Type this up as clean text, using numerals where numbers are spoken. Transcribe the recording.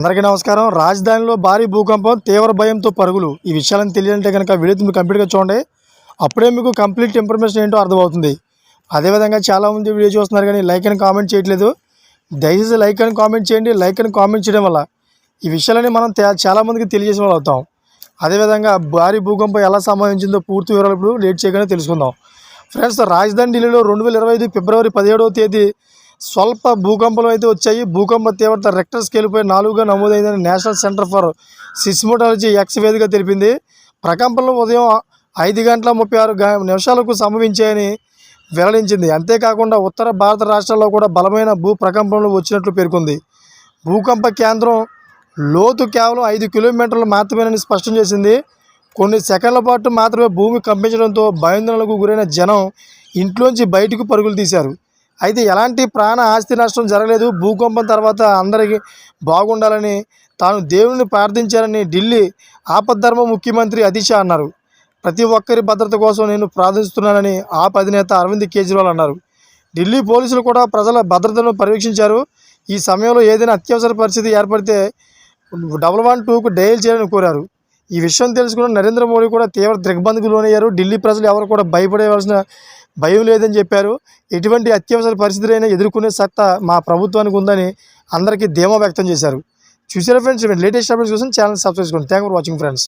అందరికీ నమస్కారం. రాజధానిలో భారీ భూకంపం, తీవ్ర భయంతో పరుగులు. ఈ విషయాలను తెలియాలంటే కనుక వీడియో మీరు కంప్లీట్గా చూడండి. అప్పుడే మీకు కంప్లీట్ ఇన్ఫర్మేషన్ ఏంటో అర్థమవుతుంది. అదేవిధంగా చాలామంది వీడియో చూస్తున్నారు కానీ లైక్ అని కామెంట్ చేయట్లేదు. దయచేసి లైక్ అని కామెంట్ చేయండి. లైక్ అని కామెంట్ చేయడం వల్ల ఈ విషయాలని మనం చాలామందికి తెలియజేసిన వాళ్ళు అవుతాం. అదేవిధంగా భారీ భూకంపం ఎలా సంభవించిందో పూర్తి వివరాలు ఇప్పుడు లేట్ చేయగానే తెలుసుకుందాం. ఫ్రెండ్స్, రాజధాని ఢిల్లీలో 2025 ఫిబ్రవరి 17వ తేదీ స్వల్ప భూకంపాలు అయితే వచ్చాయి. భూకంప తీవ్రత రెక్టర్ స్కేల్పై 4గా నమోదైందని national center for seismology X వేదిక తెలిపింది. ప్రకంపనలు ఉదయం 5:36 సంభవించాయని వెల్లడించింది. అంతేకాకుండా ఉత్తర భారత రాష్ట్రాల్లో కూడా బలమైన భూ ప్రకంపనలు వచ్చినట్లు పేర్కొంది. భూకంప కేంద్రం లోతు కేవలం 5 కిలోమీటర్లు మాత్రమేనని స్పష్టం చేసింది. కొన్ని సెకండ్ల పాటు మాత్రమే భూమి కంపించడంతో భయాందోళనకు గురైన జనం ఇంట్లోంచి బయటకు పరుగులు తీశారు. అయితే ఎలాంటి ప్రాణ ఆస్తి నష్టం జరగలేదు. భూకంపం తర్వాత అందరికీ బాగుండాలని తాను దేవుడిని ప్రార్థించారని ఢిల్లీ ఆపద్ధర్మ ముఖ్యమంత్రి అతిష అన్నారు. ప్రతి ఒక్కరి భద్రత కోసం నేను ప్రార్థిస్తున్నానని ఆప్ అధినేత అరవింద్ కేజ్రీవాల్ అన్నారు. ఢిల్లీ పోలీసులు కూడా ప్రజల భద్రతను పర్యవేక్షించారు. ఈ సమయంలో ఏదైనా అత్యవసర పరిస్థితి ఏర్పడితే 112కు డయల్ చేయాలని కోరారు. ఈ విషయం తెలుసుకున్న నరేంద్ర మోడీ కూడా తీవ్ర దిగ్బంధకు లోనయ్యారు. ఢిల్లీ ప్రజలు ఎవరు కూడా భయపడవలసిన భయం లేదని చెప్పారు. ఎటువంటి అత్యవసర పరిస్థితులైనా ఎదుర్కొనే సత్తా మా ప్రభుత్వానికి ఉందని అందరికీ ధీమా వ్యక్తం చేశారు. చూసారా ఫ్రెండ్స్, లేటెస్ట్ అప్డేట్స్ కోసం ఛానల్ సబ్స్క్రైబ్ చేసుకోండి. Thank for watching friends.